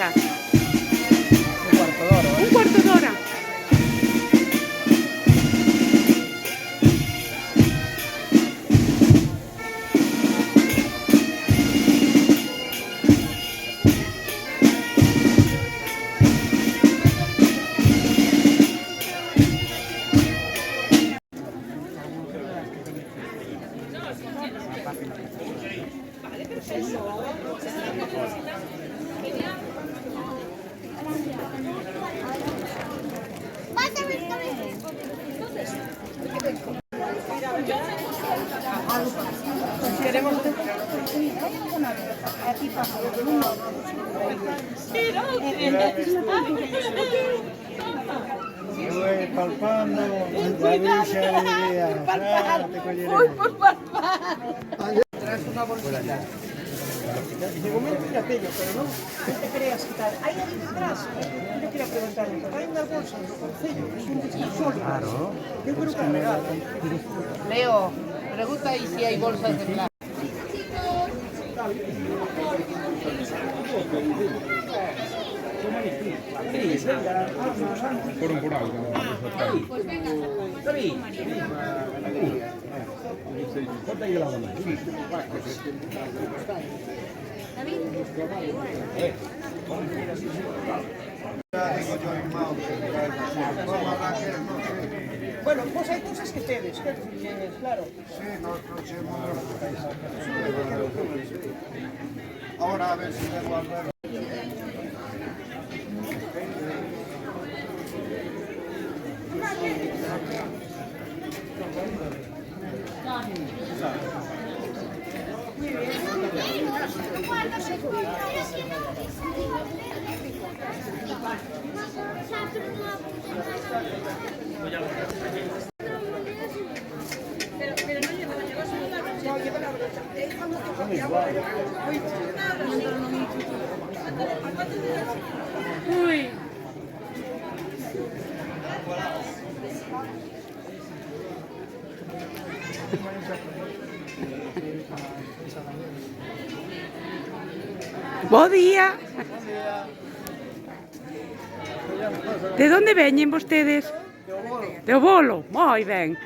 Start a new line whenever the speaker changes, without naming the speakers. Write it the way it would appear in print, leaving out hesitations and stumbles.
pasa?
Un cuarto d'hora.
Un cuarto d'hora.
Palpando la luce alegría.
Traes una bolsita. De momento mira aquello, pero no te creas que tal. Hay alguien atrás. Yo le quería preguntar, hay unas bolsas de concello, es un disco sólido. Claro. Yo creo que regal.
Leo, pregunta ahí si hay bolsas de plástico.
Fueron por algo.
Pues venga,
David.
Bueno, pues hay cosas que tedes, claro.
Sí, nosotros hemos... Ahora a ver si debo volver.
Uy. Bo día. De onde veñen vostedes? De Obolo. Moi ben.